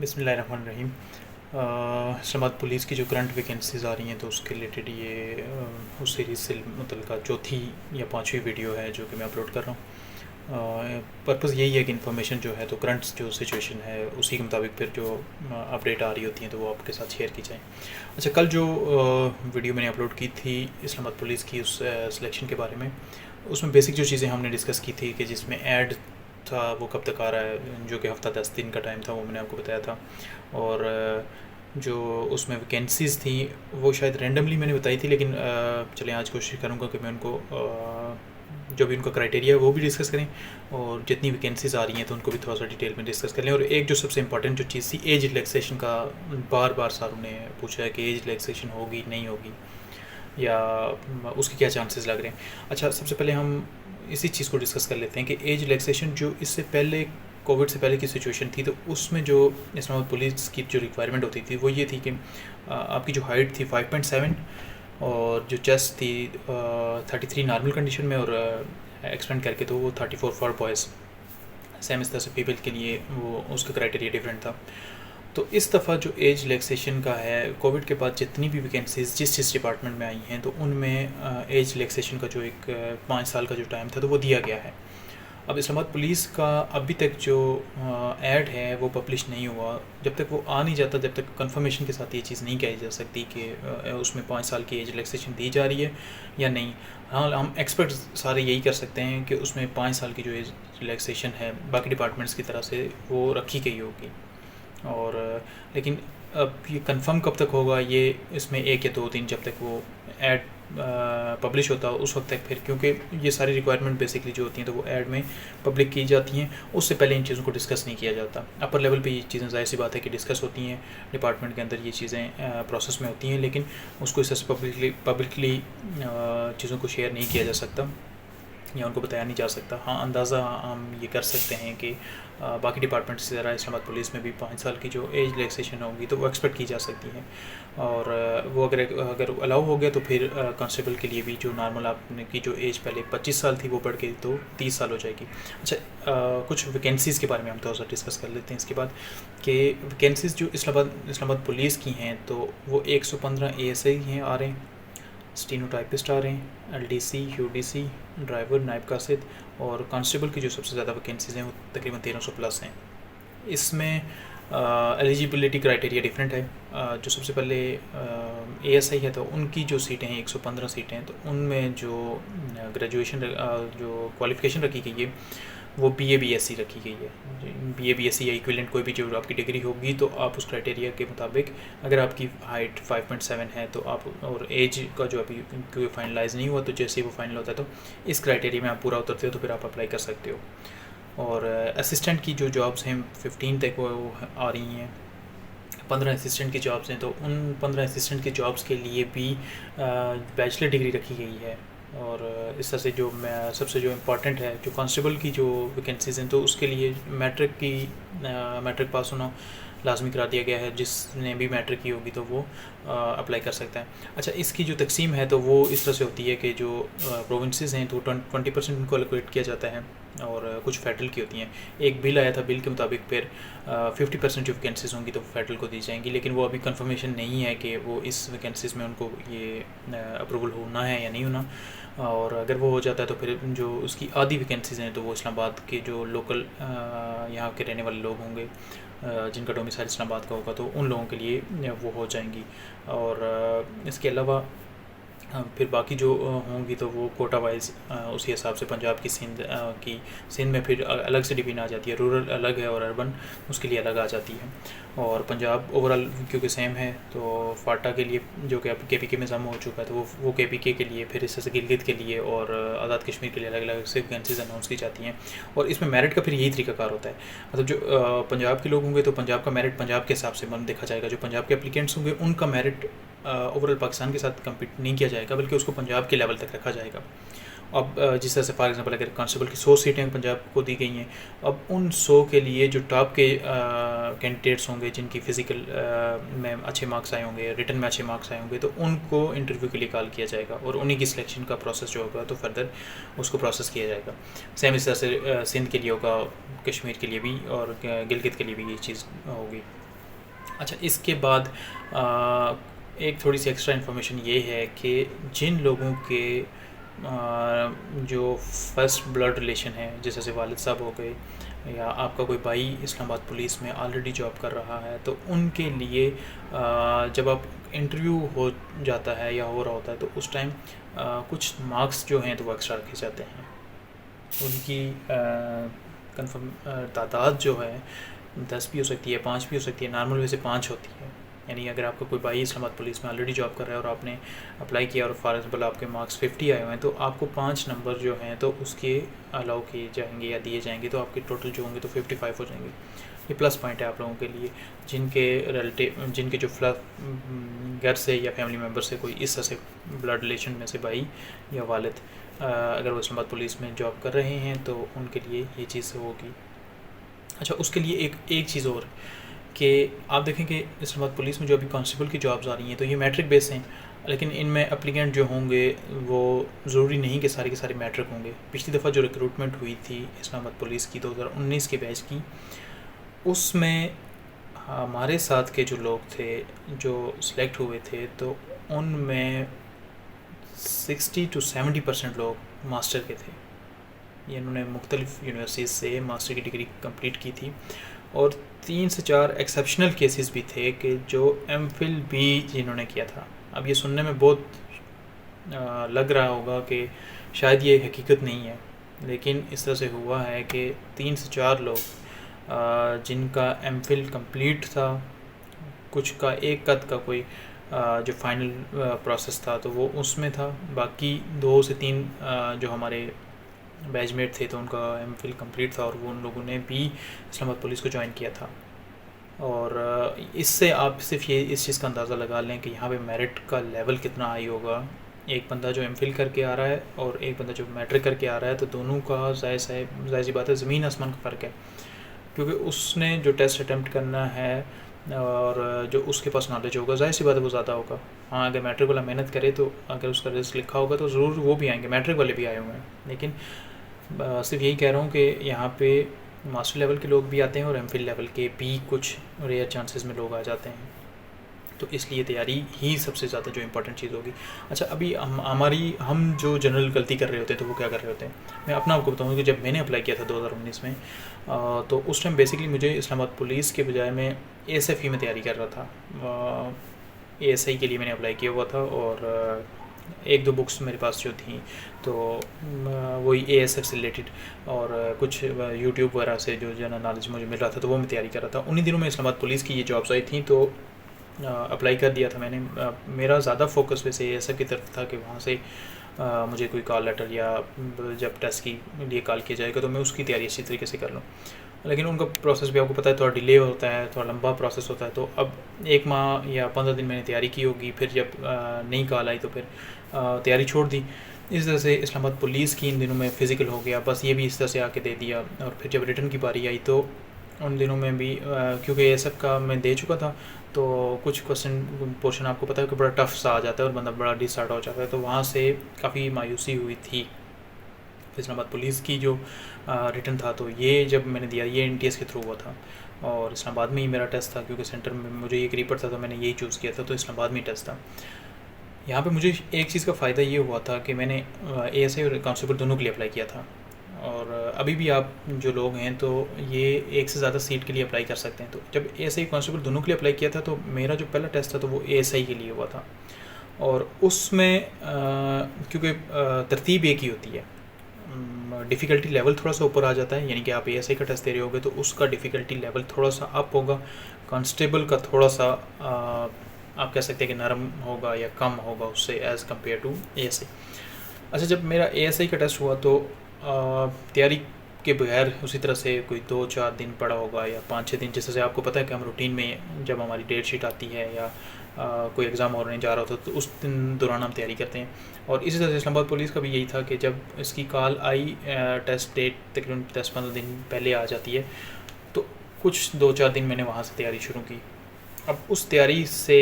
बिस्मिल्लाहिर्रहमानिर्रहीम। इस्लामाबाद पुलिस की जो करंट वैकेंसीज़ आ रही हैं तो उसके रिलेटेड ये उस सीरीज़ से मुतल्लिक़ चौथी या पाँचवीं वीडियो है जो कि मैं अपलोड कर रहा हूँ। पर्पज़ यही है कि इन्फॉर्मेशन जो है तो करंट जो सिचुएशन है उसी के मुताबिक फिर जो अपडेट आ रही होती हैं तो वो आपके साथ शेयर की जाए। अच्छा, कल जो वीडियो मैंने अपलोड की थी इस्लामाबाद पुलिस की उस सिलेक्शन के बारे में, उसमें बेसिक जो चीज़ें हमने डिस्कस की थी कि जिसमें ऐड था वो कब तक आ रहा है, जो कि हफ़्ता 10 दिन का टाइम था, वो मैंने आपको बताया था। और जो उसमें वैकेंसीज़ थी वो शायद रैंडमली मैंने बताई थी, लेकिन चलें आज कोशिश करूँगा कि मैं उनको जो भी उनका क्राइटेरिया है वो भी डिस्कस करें और जितनी वैकेंसीज़ आ रही हैं तो उनको भी थोड़ा सा डिटेल में डिस्कस कर लें। और एक जो सबसे इंपॉर्टेंट जो चीज़ थी, एज रिलैक्सेशन का बार बार सारों ने पूछा है कि एज रिलैक्सेशन होगी नहीं होगी या उसके क्या चांसेस लग रहे हैं। अच्छा, सबसे पहले हम इसी चीज़ को डिस्कस कर लेते हैं कि एज रिलैक्सेशन जो इससे पहले कोविड से पहले की सिचुएशन थी तो उसमें जो इस्लामाबाद पुलिस की जो रिक्वायरमेंट होती थी वो ये थी कि आपकी जो हाइट थी 5.7 और जो चेस्ट थी 33 नॉर्मल कंडीशन में और एक्सपेंड करके तो वो 34 फॉर बॉयज़। सेम इस तरह से फीमेल के लिए वो उसका क्राइटेरिया डिफरेंट था। तो इस दफ़ा जो एज रिलैक्सेशन का है, कोविड के बाद जितनी भी वैकेंसीज़ जिस डिपार्टमेंट में आई हैं तो उनमें एज रिलैक्सेशन का जो एक 5 साल का जो टाइम था तो वो दिया गया है। अब इस्लामाबाद पुलिस का अभी तक जो ऐड है वो पब्लिश नहीं हुआ। जब तक वो आ नहीं जाता, जब तक कंफर्मेशन के साथ ये चीज़ नहीं कही जा सकती कि उसमें 5 साल की एज रिलैक्सेशन दी जा रही है या नहीं। हाँ, हम एक्सपर्ट सारे यही कर सकते हैं कि उसमें 5 साल की जो एज रिलैक्सेशन है बाकी डिपार्टमेंट्स की तरह से वो रखी गई होगी। और लेकिन अब ये कंफर्म कब तक होगा, ये इसमें 1 या 2 दिन जब तक वो ऐड पब्लिश होता है उस वक्त तक, फिर क्योंकि ये सारी रिक्वायरमेंट बेसिकली जो होती हैं तो वो ऐड में पब्लिक की जाती हैं, उससे पहले इन चीज़ों को डिस्कस नहीं किया जाता। अपर लेवल पे ये चीज़ें ज़ाहिर सी बात है कि डिस्कस होती हैं, डिपार्टमेंट के अंदर ये चीज़ें प्रोसेस में होती हैं, लेकिन उसको इस तरह से पब्लिकली चीज़ों को शेयर नहीं किया जा सकता या उनको बताया नहीं जा सकता। हाँ, अंदाज़ा हम ये कर सकते हैं कि बाकी डिपार्टमेंट से ज़रा इस्लामाबाद पुलिस में भी 5 साल की जो एज रिलैक्सेशन होगी तो वो एक्सपेक्ट की जा सकती है। और वो अगर अलाउ हो गया तो फिर कांस्टेबल के लिए भी जो नॉर्मल आपने की जो एज पहले 25 साल थी वो बढ़ के तो 30 साल हो जाएगी। अच्छा, कुछ वैकेंसीज़ के बारे में हम थोड़ा सा डिस्कस कर लेते हैं इसके बाद कि वैकेंसीज़ जो इस्लामाबाद पुलिस की हैं तो वो 115 ASI हैं आ रहे हैं, स्टीनोटाइपिस्ट आ रहे हैं, LDC, UDC, ड्राइवर, नायब कासिद, और कांस्टेबल की जो सबसे ज़्यादा वैकेंसीज़ हैं वो तकरीबन 1300 प्लस हैं। इसमें एलिजिबिलिटी क्राइटेरिया डिफरेंट है। जो सबसे पहले ASI है तो उनकी जो सीटें हैं 115 सीटें हैं, तो उनमें जो ग्रेजुएशन जो क्वालिफ़िकेशन रखी गई है वो BA BSc रखी गई है। BA BSc या इक्विवेलेंट कोई भी जो आपकी डिग्री होगी तो आप उस क्राइटेरिया के मुताबिक, अगर आपकी हाइट 5.7 है तो आप, और एज का जो अभी क्योंकि फाइनलाइज़ नहीं हुआ तो जैसे ही वो फाइनल होता है तो इस क्राइटेरिया में आप पूरा उतरते हो तो फिर आप अप्लाई कर सकते हो। और असिस्टेंट की जो जॉब्स हैं 15 तक वो आ रही हैं। 15 असिस्टेंट की जॉब्स हैं तो उन 15 असिस्टेंट की जॉब्स के लिए भी बैचलर डिग्री रखी गई है। और इस तरह से जो सबसे जो इम्पोर्टेंट है, जो कांस्टेबल की जो वैकेंसीज़ हैं तो उसके लिए मैट्रिक पास होना लाजमी करा दिया गया है। जिसने भी मैट्रिक की होगी तो वो अप्लाई कर सकता है। अच्छा, इसकी जो तकसीम है तो वो इस तरह से होती है कि जो प्रोविंसेस हैं तो 20% उनको एलोकेट किया जाता है और कुछ फेडरल की होती हैं। एक बिल आया था, बिल के मुताबिक फिर 50% जो वैकेंसीज़ होंगी तो फेडरल को दी जाएंगी, लेकिन वो अभी कंफर्मेशन नहीं है कि वो इस वैकेंसीज़ में उनको ये अप्रूवल होना है या नहीं होना। और अगर वो हो जाता है तो फिर जो उसकी आधी वैकेंसीज़ हैं तो वो इस्लामाबाद के जो लोकल यहाँ के रहने वाले लोग होंगे जिनका डोमिसाइल इस्लामाबाद का होगा तो उन लोगों के लिए वो हो जाएंगी। और इसके अलावा फिर बाकी जो होंगी तो वो कोटा वाइज उसी हिसाब से पंजाब की सिंध में फिर अलग से डिवीजन आ जाती है, रूरल अलग है और अर्बन उसके लिए अलग आ जाती है। और पंजाब ओवरऑल क्योंकि सेम है तो फाटा के लिए जो कि अब KPK में जमा हो चुका है तो वो KPK के लिए, फिर इस तरह से गिलगित के लिए और आज़ाद कश्मीर के लिए अलग अलग से वैकेंसीज अनाउंस की जाती हैं। और इसमें मेरिट का फिर यही तरीकाकार होता है, मतलब जो पंजाब के लोग होंगे तो पंजाब का मेरिट पंजाब के हिसाब से देखा जाएगा, जो पंजाब के एप्लीकेंट्स होंगे उनका मेरिट ओवरऑल पाकिस्तान के साथ कम्पीट नहीं किया जाएगा बल्कि उसको पंजाब के लेवल तक रखा जाएगा। अब जिस तरह से फॉर एग्जांपल अगर कांस्टेबल की 100 सीटें पंजाब को दी गई हैं, अब उन 100 के लिए जो टॉप के कैंडिडेट्स होंगे जिनकी फ़िज़िकल में अच्छे मार्क्स आए होंगे, रिटन में अच्छे मार्क्स आए होंगे, तो उनको इंटरव्यू के लिए कॉल किया जाएगा और उन्हीं की सिलेक्शन का प्रोसेस जो होगा तो फर्दर उसको प्रोसेस किया जाएगा। सेम इस तरह से सिंध के लिए होगा, कश्मीर के लिए भी और गिलगित के लिए भी ये चीज़ होगी। अच्छा, इसके बाद एक थोड़ी सी एक्स्ट्रा इन्फॉर्मेशन ये है कि जिन लोगों के जो फर्स्ट ब्लड रिलेशन है, जैसे से वालिद साहब हो गए या आपका कोई भाई इस्लामाबाद पुलिस में ऑलरेडी जॉब कर रहा है, तो उनके लिए जब आप इंटरव्यू हो जाता है या हो रहा होता है तो उस टाइम कुछ मार्क्स जो हैं तो वो एक्स्ट्रा रखे जाते हैं। उनकी कंफर्म तादाद जो है 10 भी हो सकती है, 5 भी हो सकती है, नॉर्मल वैसे 5 होती है। यानी अगर आपका कोई भाई इस्लामाबाद पुलिस में ऑलरेडी जॉब कर रहा है और आपने अप्लाई किया और फॉर एग्जाम्पल आपके मार्क्स 50 आए हुए हैं, तो आपको 5 नंबर जो हैं तो उसके अलाउ किए जाएंगे या दिए जाएंगे, तो आपके टोटल जो होंगे तो 55 हो जाएंगे। ये प्लस पॉइंट है आप लोगों के लिए जिनके रिलेटिव, जिनके जो घर से या फैमिली मेम्बर से कोई इस तरह से ब्लड रिलेशन में से भाई या वालिद अगर वो इस्लामाबाद पुलिस में जॉब कर रहे हैं तो उनके लिए ये चीज़ होगी। अच्छा, उसके लिए एक चीज़ और कि आप देखें कि इस्लामाबाद पुलिस में जो अभी कांस्टेबल की जॉब्स आ रही हैं तो ये मैट्रिक बेस हैं, लेकिन इनमें एप्लीकेंट जो होंगे वो ज़रूरी नहीं कि सारे के सारे मैट्रिक होंगे। पिछली दफ़ा जो रिक्रूटमेंट हुई थी इस्लामाबाद पुलिस की 2019 के बैच की, उसमें हमारे साथ के जो लोग थे जो सिलेक्ट हुए थे तो उनमें 60 to 70% लोग मास्टर के थे। ये इन्होंने मुख्तलिफ़ यूनिवर्सिटीज़ से मास्टर की डिग्री कंप्लीट की थी और 3 से 4 एक्सेप्शनल केसेस भी थे कि जो एमफिल भी जिन्होंने किया था। अब ये सुनने में बहुत लग रहा होगा कि शायद ये हकीकत नहीं है, लेकिन इस तरह से हुआ है कि 3 से 4 लोग जिनका एमफिल कंप्लीट था, कुछ का एक कद का कोई जो फाइनल प्रोसेस था तो वो उसमें था, बाकी 2 से 3 जो हमारे बैचमेट थे तो उनका एमफिल कंप्लीट था और वो उन लोगों ने भी इस्लामाबाद पुलिस को ज्वाइन किया था। और इससे आप सिर्फ ये इस चीज़ का अंदाज़ा लगा लें कि यहाँ पे मेरिट का लेवल कितना हाई होगा। एक बंदा जो एमफिल करके आ रहा है और एक बंदा जो मैट्रिक करके आ रहा है, तो दोनों का जाहिर सी बात है ज़मीन आसमान का फ़र्क है, क्योंकि उसने जो टेस्ट अटैम्प्ट करना है और जो उसके पास नॉलेज होगा जाहिर सी बात है वो ज़्यादा होगा। हाँ, अगर मैट्रिक वाला मेहनत करे तो अगर उसका रिजल्ट लिखा होगा तो ज़रूर वो भी आएंगे, मैट्रिक वाले भी आए हुए हैं। लेकिन सिर्फ यही कह रहा हूँ कि यहाँ पे मास्टर लेवल के लोग भी आते हैं और एमफिल लेवल के भी कुछ रेयर चांसेस में लोग आ जाते हैं, तो इसलिए तैयारी ही सबसे ज़्यादा जो इम्पोर्टेंट चीज़ होगी। अच्छा, अभी हम जो जनरल गलती कर रहे होते हैं तो वो क्या कर रहे होते हैं, मैं अपना आपको बताऊँ कि जब मैंने अप्लाई किया था 2019 में तो उस टाइम बेसिकली मुझे इस्लामाबाद पुलिस के बजाय मैं ASFE में तैयारी कर रहा था। ASI के लिए मैंने अप्लाई किया हुआ था और 1-2 बुक्स मेरे पास जो थी तो वही ASF से रिलेटेड और कुछ यूट्यूब वगैरह से जो जनरल नॉलेज मुझे मिल रहा था तो वो मैं तैयारी कर रहा था। उन्हीं दिनों में इस्लामाबाद पुलिस की ये जॉब्स आई थी तो अप्लाई कर दिया था मैंने। मेरा ज़्यादा फोकस वैसे ASF की तरफ था कि वहाँ से मुझे कोई कॉल लेटर या जब टेस्ट की लिए कॉल किया जाएगा तो मैं उसकी तैयारी अच्छी तरीके से कर लूँ। लेकिन उनका प्रोसेस भी आपको पता है थोड़ा डिले होता है, थोड़ा लंबा प्रोसेस होता है। तो अब 1 माह या 15 दिन मैंने तैयारी की होगी, फिर जब नई कॉल आई तो फिर तैयारी छोड़ दी। इस तरह से इस्लामाबाद पुलिस की इन दिनों में फ़िज़िकल हो गया, बस ये भी इस तरह से आके दे दिया। और फिर जब रिटर्न की बारी आई तो उन दिनों में भी क्योंकि ये सब का मैं दे चुका था तो कुछ क्वेश्चन पोर्शन आपको पता है कि बड़ा टफ सा आ जाता है और बंदा बड़ा डिसहार्ट हो जाता है, तो वहाँ से काफ़ी मायूसी हुई थी। इस्लामाबाद पुलिस की जो रिटर्न था तो ये जब मैंने दिया ये NTS के थ्रू हुआ था और इस्लामाबाद में ही मेरा टेस्ट था, क्योंकि सेंटर में मुझे ये करीब पड़ता था तो मैंने यही चूज़ किया था, तो इस्लामाबाद में टेस्ट था। यहाँ पे मुझे एक चीज़ का फ़ायदा ये हुआ था कि मैंने ASI और कांस्टेबल दोनों के लिए अप्लाई किया था और अभी भी आप जो लोग हैं तो ये एक से ज़्यादा सीट के लिए अप्लाई कर सकते हैं। तो जब ASI कांस्टेबल दोनों के लिए अप्लाई किया था तो मेरा जो पहला टेस्ट था तो वो ASI के लिए हुआ था और उसमें क्योंकि तरतीब एक ही होती है, डिफ़िकल्टी लेवल थोड़ा सा ऊपर आ जाता है, यानी कि आप ASI का टेस्ट दे रहे होगे तो उसका डिफ़िकल्टी लेवल थोड़ा सा अप होगा, कांस्टेबल का थोड़ा सा आप कह सकते हैं कि नरम होगा या कम होगा उससे एज़ कम्पेयर टू ASI। अच्छा, जब मेरा ASI का टेस्ट हुआ तो तैयारी के बगैर उसी तरह से कोई 2-4 दिन पड़ा होगा या 5-6 दिन, जैसे आपको पता है कि हम रूटीन में जब हमारी डेट शीट आती है या कोई एग्ज़ाम होने जा रहा होता तो उस दिन दौरान हम तैयारी करते हैं। और इसी तरह से इस्लामाबाद पुलिस का भी यही था कि जब इसकी कॉल आई टेस्ट डेट तकरीबन 10-15 दिन पहले आ जाती है तो कुछ 2-4 दिन मैंने वहाँ से तैयारी शुरू की। अब उस तैयारी से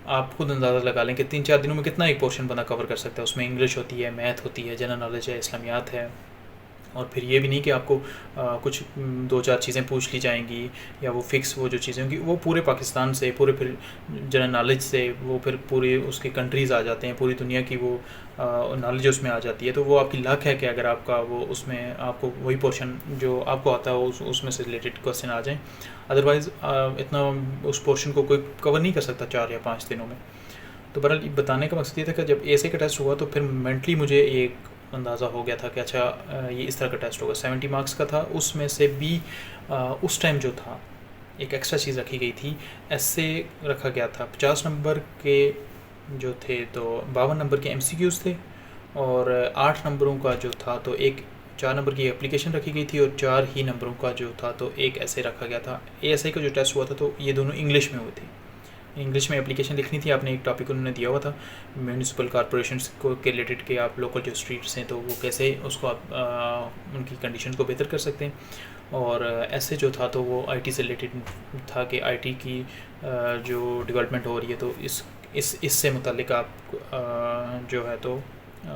आप खुद अंदाज़ा लगा लें कि 3-4 दिनों में कितना एक पोर्शन बंदा कवर कर सकता है। उसमें इंग्लिश होती है, मैथ होती है, जनरल नॉलेज है, इस्लामियात है और फिर ये भी नहीं कि आपको कुछ 2-4 चीज़ें पूछ ली जाएंगी या वो फ़िक्स वो जो चीज़ें होंगी वो पूरे पाकिस्तान से, पूरे फिर जनरल नॉलेज से वो फिर पूरे उसके कंट्रीज़ आ जाते हैं, पूरी दुनिया की वो नॉलेज उसमें आ जाती है। तो वो आपकी लक है कि अगर आपका वो उसमें आपको वही पोर्शन जो आपको आता है उसमें से रिलेटेड क्वेश्चन आ जाएँ। अदरवाइज़ इतना उस पोर्शन को कोई कवर नहीं कर सकता 4 या 5 दिनों में। तो बहरहाल बताने का मकसद ये था कि जब एएसए का टेस्ट हुआ तो फिर मेंटली मुझे एक अंदाज़ा हो गया था कि अच्छा ये इस तरह का टेस्ट होगा। 70 मार्क्स का था, उसमें से भी उस टाइम जो था एक एक्स्ट्रा चीज़ रखी गई थी, ऐसे रखा गया था 50 नंबर के जो थे तो 52 नंबर के एमसीक्यूज़ थे और 8 नंबरों का जो था तो एक 4 नंबर की एप्लीकेशन रखी गई थी और 4 ही नंबरों का जो था तो एक ऐसे रखा गया था। एएसआई का जो टेस्ट हुआ था तो ये दोनों इंग्लिश में हुए थे। इंग्लिश में एप्लीकेशन लिखनी थी, आपने एक टॉपिक उन्होंने दिया हुआ था म्यूनिसिपल कॉरपोरेशंस को के रिलेटेड के आप लोकल जो स्ट्रीट्स हैं तो वो कैसे उसको आप उनकी कंडीशन को बेहतर कर सकते हैं। और ऐसे जो था तो वो आईटी से रिलेटेड था कि आईटी की जो डेवलपमेंट हो रही है तो इससे मुतालिक आप जो है तो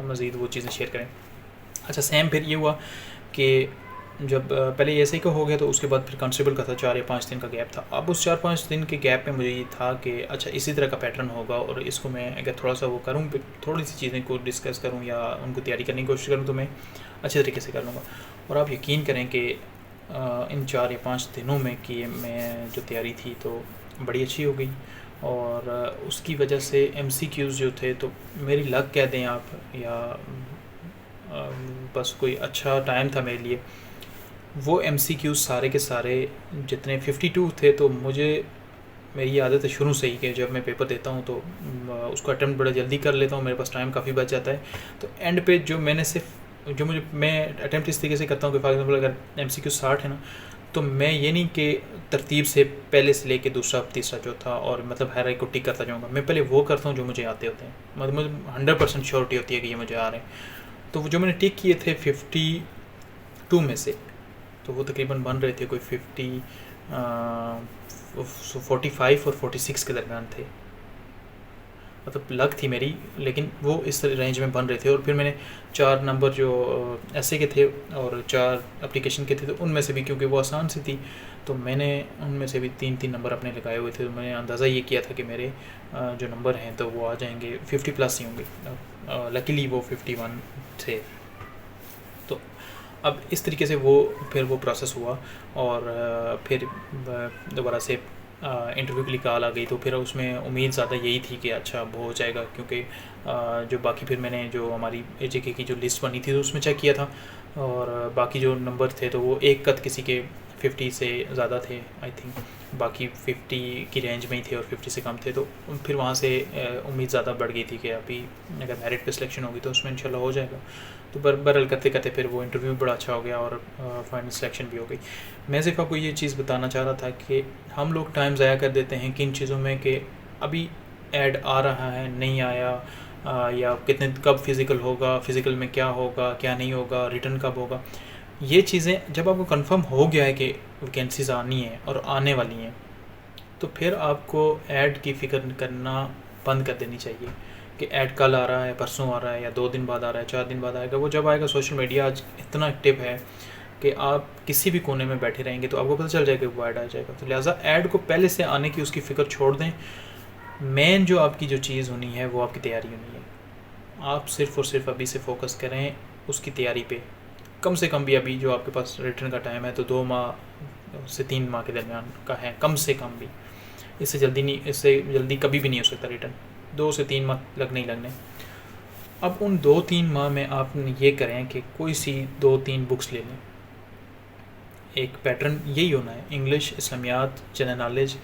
मज़ीद वो चीज़ें शेयर करें। अच्छा सेम फिर ये हुआ कि जब पहले एएसआई का हो गया तो उसके बाद फिर कांस्टेबल का था, 4 या 5 दिन का गैप था। अब उस 4-5 दिन के गैप में मुझे ये था कि अच्छा इसी तरह का पैटर्न होगा और इसको मैं अगर थोड़ा सा वो करूँ, थोड़ी सी चीज़ें को डिस्कस करूँ या उनको तैयारी करने की कोशिश करूँ तो मैं अच्छे तरीके से कर लूँगा। और आप यकीन करें कि इन 4 या 5 दिनों में कि मैं जो तैयारी थी तो बड़ी अच्छी हो गई और उसकी वजह से एमसीक्यूज़ जो थे तो मेरी लक कह दें आप या बस कोई अच्छा टाइम था मेरे लिए। वो एमसीक्यूज़ सारे के सारे जितने 52 थे तो मुझे मेरी आदत है शुरू से ही कि जब मैं पेपर देता हूँ तो उसको अटेम्प्ट बड़ा जल्दी कर लेता हूँ, मेरे पास टाइम काफ़ी बच जाता है। तो एंड पे जो मैंने सिर्फ जो मैं अटेम्प्ट इस तरीके से करता हूँ कि फॉर एग्जांपल अगर एमसीक्यू 60 है ना तो मैं ये नहीं कि तरतीब से पहले से लेके दूसरा तीसरा चौथा और मतलब हर एक को टिक करता जाऊँगा, मैं पहले वो करता हूँ जो मुझे आते होते हैं, मतलब मुझे 100% श्योरिटी होती है कि ये मुझे आ रहे हैं। तो जो मैंने टिक किए थे 52 में से तो वो तकरीबन बन रहे थे कोई 45 और 46 के दरमियान थे, मतलब लक थी मेरी, लेकिन वो इस रेंज में बन रहे थे। और फिर मैंने 4 नंबर जो ऐसे के थे और 4 एप्लीकेशन के थे तो उनमें से भी क्योंकि वो आसान सी थी तो मैंने उनमें से भी 3-3 नंबर अपने लगाए हुए थे। तो मैंने अंदाज़ा ये किया था कि मेरे जो नंबर हैं तो वो आ जाएंगे 50+ ही होंगे। लकीली वो 51 थे। तो अब इस तरीके से वो फिर वो प्रोसेस हुआ और फिर दोबारा से इंटरव्यू के लिए कॉल आ गई तो फिर उसमें उम्मीद ज़्यादा यही थी कि अच्छा अब हो जाएगा, क्योंकि जो बाकी फिर मैंने जो हमारी एजेके की जो लिस्ट बनी थी तो उसमें चेक किया था और बाकी जो नंबर थे तो वो एक कद किसी के 50 से ज़्यादा थे आई थिंक, बाकी 50 की रेंज में ही थे और 50 से कम थे। तो फिर वहाँ से उम्मीद ज़्यादा बढ़ गई थी कि अभी अगर मेरिट पे सिलेक्शन होगी तो उसमें इंशाल्लाह हो जाएगा। तो बहरहाल करते करते फिर वो इंटरव्यू बड़ा अच्छा हो गया और फाइनल सिलेक्शन भी हो गई। मैं सिर्फ आपको ये चीज़ बताना चाह रहा था कि हम लोग टाइम ज़ाया कर देते हैं किन चीज़ों में कि अभी ऐड आ रहा है नहीं आया या कितने कब फिज़िकल होगा, फ़िज़िकल में क्या होगा क्या नहीं होगा, रिटर्न कब होगा। ये चीज़ें जब आपको कंफर्म हो गया है कि वैकेंसीज़ आनी है और आने वाली हैं तो फिर आपको ऐड की फ़िक्र करना बंद कर देनी चाहिए कि ऐड कल आ रहा है, परसों आ रहा है या 2 दिन बाद आ रहा है, 4 दिन बाद आएगा। वो जब आएगा, सोशल मीडिया आज इतना एक्टिव है कि आप किसी भी कोने में बैठे रहेंगे तो आपको पता चल जाएगा वो ऐड आ जाएगा। तो लिहाजा ऐड को पहले से आने की उसकी फ़िक्र छोड़ दें। मेन जो आपकी जो चीज़ होनी है वो आपकी तैयारी होनी है। आप सिर्फ़ और सिर्फ अभी से फोकस करें उसकी तैयारी पे। कम से कम भी अभी जो आपके पास रिटर्न का टाइम है तो 2 माह से 3 माह के दरमियान का है, कम से कम भी। इससे जल्दी कभी भी नहीं हो सकता रिटर्न, 2 से 3 माह लगने ही लगने। अब उन 2-3 माह में आप ये करें कि कोई सी 2-3 बुक्स ले लें। एक पैटर्न यही होना है, इंग्लिश, इस्लामियात, जनरल नॉलेज,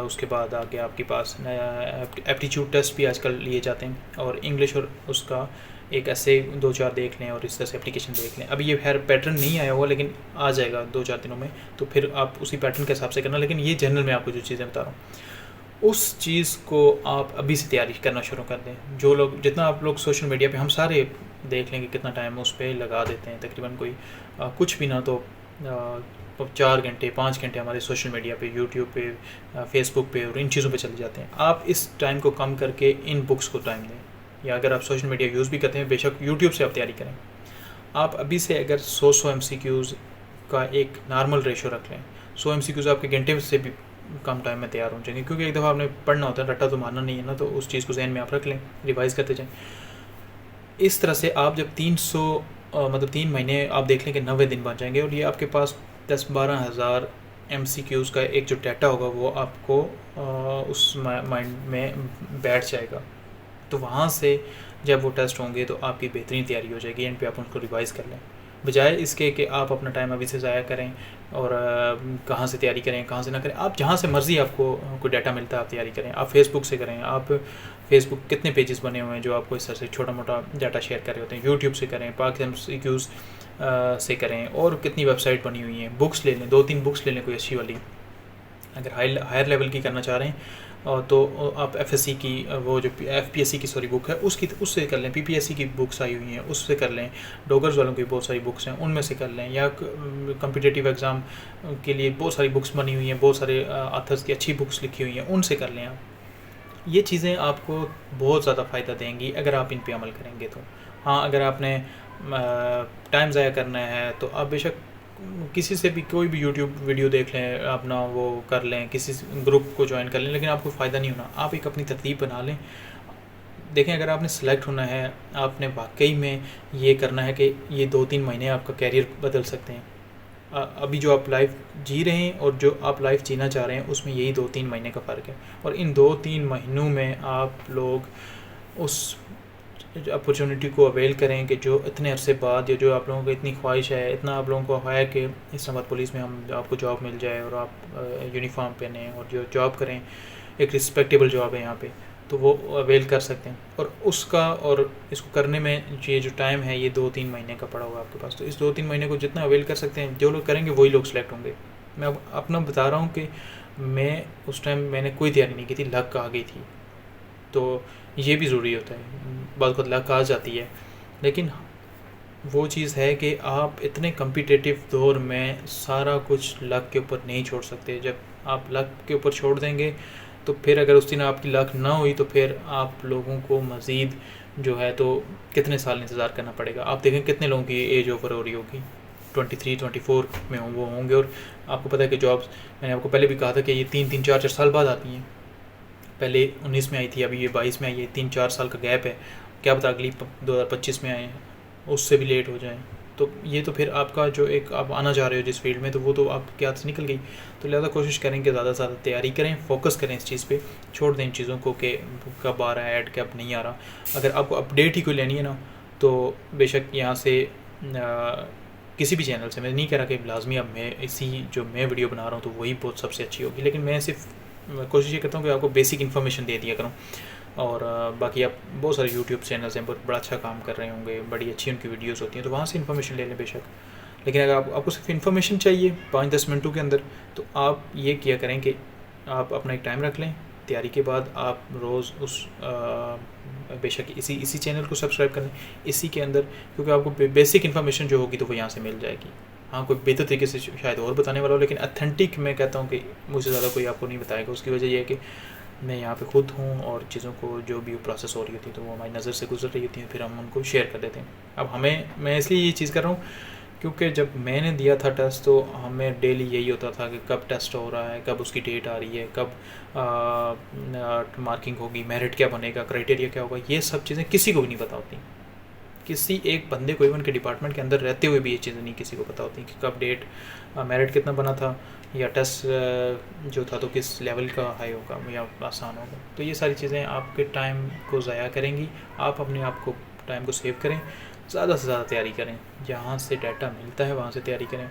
उसके बाद आगे आपके पास एप्टीट्यूड टेस्ट भी आजकल लिए जाते हैं और इंग्लिश और उसका एक ऐसे 2-4 देख लें और इस तरह से एप्लीकेशन देख लें। अभी ये खैर पैटर्न नहीं आया हुआ लेकिन आ जाएगा 2-4 दिनों में, तो फिर आप उसी पैटर्न के हिसाब से करना। लेकिन ये जनरल में आपको जो चीज़ें बता रहा हूँ उस चीज़ को आप अभी से तैयारी करना शुरू कर दें। जो लोग जितना आप लोग सोशल मीडिया पे हम सारे देख लेंगे कितना टाइम उस पर लगा देते हैं, तकरीबन कोई कुछ भी ना तो 4 घंटे 5 घंटे हमारे सोशल मीडिया पे, यूट्यूब पे, फेसबुक पे और इन चीज़ों पे चले जाते हैं। आप इस टाइम को कम करके इन बुक्स को टाइम दें, या अगर आप सोशल मीडिया यूज़ भी करते हैं बेशक यूट्यूब से आप तैयारी करें। आप अभी से अगर 100 MCQs का एक नॉर्मल रेशो रख लें, 100 MCQs आपके घंटे से भी कम टाइम में तैयार हो जाएंगे, क्योंकि एक दफ़ा आपने पढ़ना होता है, रट्टा तो मारना नहीं है ना, तो उस चीज़ को जहन में आप रख लें, रिवाइज़ करते जाएँ। इस तरह से आप जब 300 मतलब 3 महीने आप देख लें कि 90 दिन बन जाएंगे, और ये आपके पास 10-12 हज़ार MCQs का एक जो डाटा होगा वो आपको उस माइंड में बैठ जाएगा। तो वहाँ से जब वो टेस्ट होंगे तो आपकी बेहतरीन तैयारी हो जाएगी, एंड पे आप उनको रिवाइज़ कर लें, बजाय इसके कि आप अपना टाइम अभी से ज़ाया करें और कहाँ से तैयारी करें कहाँ से ना करें। आप जहाँ से मर्ज़ी आपको कोई डाटा मिलता है आप तैयारी करें। आप फेसबुक से करें, आप फेसबुक कितने पेजेस बने हुए हैं जो आपको इस तरह से छोटा मोटा डाटा शेयर कर रहे होते हैं। यूट्यूब से करें, पाकिस्तान MCQs से करें, और कितनी वेबसाइट बनी हुई हैं। बुक्स ले लें, 2-3 बुक्स ले लें कोई अच्छी वाली, अगर हायर लेवल की करना चाह रहे हैं तो आप FSC की वो जो FPSC की सॉरी बुक है उससे कर लें। PPSC की बुक्स आई हुई हैं उससे कर लें, डॉगर्स वालों की बहुत सारी बुक्स हैं उनमें से कर लें, या कम्पिटिटिव एग्ज़ाम के लिए बहुत सारी बुक्स बनी हुई हैं, बहुत सारे ऑथर्स की अच्छी बुक्स लिखी हुई हैं, उनसे कर लें आप। ये चीज़ें आपको बहुत ज़्यादा फ़ायदा देंगी अगर आप इन पे अमल करेंगे तो। हाँ, अगर आपने टाइम ज़ाया करना है तो आप बेशक किसी से भी कोई भी यूट्यूब वीडियो देख लें, अपना वो कर लें, किसी ग्रुप को ज्वाइन कर लें, लेकिन आपको फ़ायदा नहीं होना। आप एक अपनी तरतीब बना लें। देखें, अगर आपने सेलेक्ट होना है, आपने वाकई में ये करना है कि ये 2-3 महीने आपका कैरियर बदल सकते हैं। अभी जो आप लाइफ जी रहे हैं और जो आप लाइफ जीना चाह रहे हैं उसमें यही 2-3 महीने का फ़र्क है, और इन 2-3 महीनों में आप लोग उस अपॉर्चुनिटी को अवेल करें कि जो इतने अरसे बाद, या जो आप लोगों को इतनी ख्वाहिश है, इतना आप लोगों को है कि इस्लामाबाद पुलिस में हम आपको जॉब मिल जाए और आप यूनिफॉर्म पहने और जो जॉब करें, एक रिस्पेक्टेबल जॉब है यहाँ पे, तो वो अवेल कर सकते हैं। और उसका और इसको करने में ये जो टाइम है ये 2-3 महीने का पड़ा हुआ आपके पास, तो इस 2-3 महीने को जितना अवेल कर सकते हैं, जो लोग करेंगे वही लोग सेलेक्ट होंगे। मैं अब अपना बता रहा हूँ कि मैं उस टाइम मैंने कोई तैयारी नहीं की थी, लक आ गई थी, तो ये भी ज़रूरी होता है। बाद खुद लक आ जाती है, लेकिन वो चीज़ है कि आप इतने कम्पिटिटिव दौर में सारा कुछ लक के ऊपर नहीं छोड़ सकते। जब आप लक के ऊपर छोड़ देंगे तो फिर अगर उस दिन आपकी लक ना हुई तो फिर आप लोगों को मज़ीद जो है तो कितने साल इंतज़ार करना पड़ेगा। आप देखें कितने लोगों की एज ओवर हो रही होगी, 23-24 में वो होंगे, और आपको पता है कि जॉब्स, मैंने आपको पहले भी कहा था कि ये 3-3, 4-4 साल बाद आती हैं। पहले 19 में आई थी, अभी ये 22 में आई है, 3-4 साल का गैप है। क्या पता अगली 2025 में आए, उससे भी लेट हो जाए। तो ये तो फिर आपका जो एक आप आना चाह रहे हो जिस फील्ड में, तो वो तो आपके हाथ से निकल गई। तो लिहाजा कोशिश करें कि ज़्यादा से ज़्यादा तैयारी करें, फोकस करें इस चीज़ पे, छोड़ दें इन चीज़ों को कि कब आ रहा है ऐड, कब नहीं आ रहा। अगर आपको अपडेट ही कोई लेनी है ना, तो बेशक यहाँ से किसी भी चैनल से, मैं नहीं कह रहा कि लाजमी अब मैं इसी जो मैं वीडियो बना रहा हूँ तो वही बहुत सबसे अच्छी होगी, लेकिन मैं सिर्फ कोशिश ये करता हूँ कि आपको बेसिक इन्फॉर्मेशन दे दिया करूँ। और बाकी आप बहुत सारे यूट्यूब चैनल्स हैं, बहुत बड़ा अच्छा काम कर रहे होंगे, बड़ी अच्छी उनकी वीडियोस होती हैं, तो वहाँ से इन्फॉर्मेशन ले लें बेशक। लेकिन अगर आपको सिर्फ इन्फॉर्मेशन चाहिए 5-10 मिनटों के अंदर, तो आप ये किया करें कि आप अपना एक टाइम रख लें तैयारी के बाद, आप रोज़ उस बेशक इसी चैनल को सब्सक्राइब कर लें इसी के अंदर, क्योंकि आपको बेसिक इन्फॉर्मेशन जो होगी तो वो यहाँ से मिल जाएगी। हाँ, कोई बेहतर तरीके से शायद और बताने वाला हो, लेकिन अथेंटिक मैं कहता हूँ कि मुझसे ज़्यादा कोई आपको नहीं बताएगा। उसकी वजह यह है कि मैं यहाँ पे खुद हूँ, और चीज़ों को जो भी प्रोसेस हो रही होती है तो वो हमारी नज़र से गुजर रही होती है, फिर हम उनको शेयर कर देते हैं। अब मैं इसलिए ये चीज़ कर रहा हूँ क्योंकि जब मैंने दिया था टेस्ट तो हमें डेली यही होता था कि कब टेस्ट हो रहा है, कब उसकी डेट आ रही है, कब मार्किंग होगी, मेरिट क्या बनेगा, क्राइटेरिया क्या होगा, ये सब चीज़ें किसी को भी नहीं पता होती। किसी एक बंदे को इवन के डिपार्टमेंट के अंदर रहते हुए भी ये चीज़ें नहीं किसी को पता होती कि कब डेट, मेरिट कितना बना था, या टेस्ट जो था तो किस लेवल का हाई होगा या आसान होगा। तो ये सारी चीज़ें आपके टाइम को ज़ाया करेंगी। आप अपने आप को टाइम को सेव करें, ज़्यादा से ज़्यादा तैयारी करें, जहाँ से डाटा मिलता है वहाँ से तैयारी करें।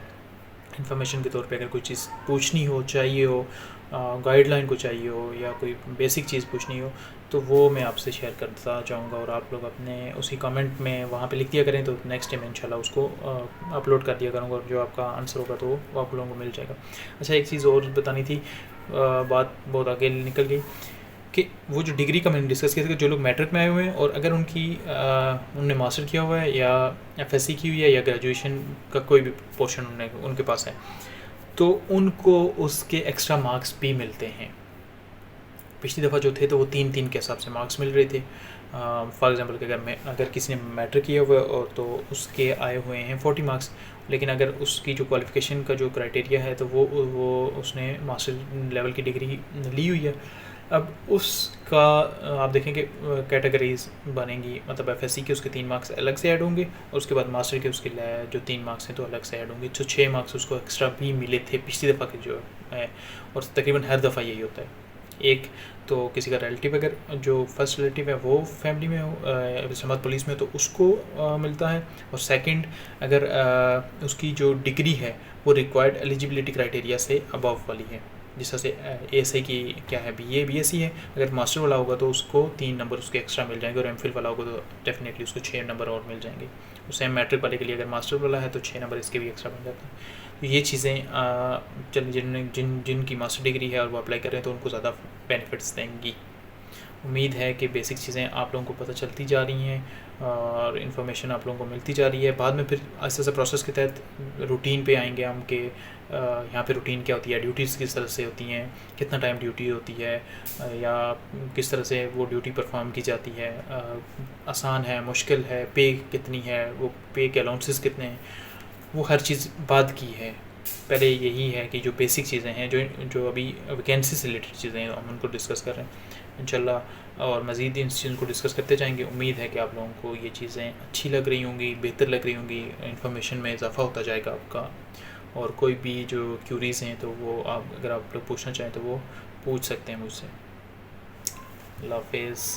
इन्फॉर्मेशन के तौर पे अगर कोई चीज़ पूछनी हो, चाहिए हो, गाइडलाइन को चाहिए हो, या कोई बेसिक चीज़ पूछनी हो, तो वो मैं आपसे शेयर करता चाहूँगा, और आप लोग अपने उसी कमेंट में वहाँ पे लिख दिया करें, तो नेक्स्ट टाइम इंशाल्लाह उसको अपलोड कर दिया करूँगा, और जो आपका आंसर होगा तो वो आप लोगों को मिल जाएगा। अच्छा, एक चीज़ और बतानी थी, बात बहुत आगे निकल गई, कि वो जो डिग्री का मैंने डिस्कस किया था कि जो लोग मैट्रिक में आए हुए हैं और अगर उनने मास्टर किया हुआ है या FSC की हुई है या ग्रेजुएशन का कोई भी पोर्शन उनके पास है, तो उनको उसके एक्स्ट्रा मार्क्स भी मिलते हैं। पिछली दफ़ा जो थे तो वो 3-3 के हिसाब से मार्क्स मिल रहे थे। फॉर एग्ज़ाम्पल कि अगर किसी ने मैट्रिक किया हुआ है और तो उसके आए हुए हैं 40 मार्क्स, लेकिन अगर उसकी जो क्वालिफ़िकेशन का जो क्राइटेरिया है तो वो उसने मास्टर लेवल की डिग्री ली हुई है। अब उसका आप देखेंगे कैटेगरीज बनेंगी, मतलब एफएससी के उसके 3 मार्क्स अलग से ऐड होंगे और उसके बाद मास्टर के उसके जो 3 मार्क्स हैं तो अलग से ऐड होंगे, तो 6 मार्क्स उसको एक्स्ट्रा भी मिले थे पिछली दफ़ा के जो है। और तकरीबन हर दफ़ा यही होता है। एक तो किसी का रिलेटिव अगर जो फर्स्ट रिलेटिव है वो फैमिली में हो, इस्लामाबाद पुलिस में, तो उसको मिलता है। और सेकंड, अगर उसकी जो डिग्री है वो रिक्वायर्ड एलिजिबिलिटी क्राइटेरिया से अबव वाली है, जिस तरह से एएसआई की क्या है, बीएससी है, अगर मास्टर वाला होगा तो उसको 3 नंबर उसके एक्स्ट्रा मिल जाएंगे, और एमफिल वाला होगा तो डेफिनेटली उसको 6 नंबर और मिल जाएंगे। सेम मैट्रिक वाले के लिए अगर मास्टर वाला है तो 6 नंबर इसके भी एक्स्ट्रा मिल जाते हैं। तो ये चीज़ें चल जिनकी मास्टर डिग्री है और वो अप्लाई कर रहे हैं तो उनको ज़्यादा बेनिफिट्स देंगी। उम्मीद है कि बेसिक चीज़ें आप लोगों को पता चलती जा रही हैं और इन्फॉर्मेशन आप लोगों को मिलती जा रही है। बाद में फिर ऐसे ऐसे प्रोसेस के तहत रूटीन पे आएंगे हम कि यहाँ पे रूटीन क्या होती है, ड्यूटीज़ किस तरह से होती हैं, कितना टाइम ड्यूटी होती है, या किस तरह से वो ड्यूटी परफॉर्म की जाती है, आसान है, मुश्किल है, पे कितनी है, वो पे के अलाउंसेस कितने हैं, वो हर चीज़ बाद की है। पहले यही है कि जो बेसिक चीज़ें हैं, जो अभी वैकेंसी से रिलेटेड चीज़ें हैं, हम उनको डिस्कस कर रहे हैं इंशाल्लाह, और मज़ीद इन चीज़ों को डिस्कस करते जाएंगे। उम्मीद है कि आप लोगों को ये चीज़ें अच्छी लग रही होंगी, बेहतर लग रही होंगी, इन्फॉर्मेशन में इजाफ़ा होता जाएगा आपका। और कोई भी जो क्यूरीज़ हैं तो वो अगर आप लोग पूछना चाहें तो वो पूछ सकते हैं मुझसे। अल्लाह हाफ़िज़।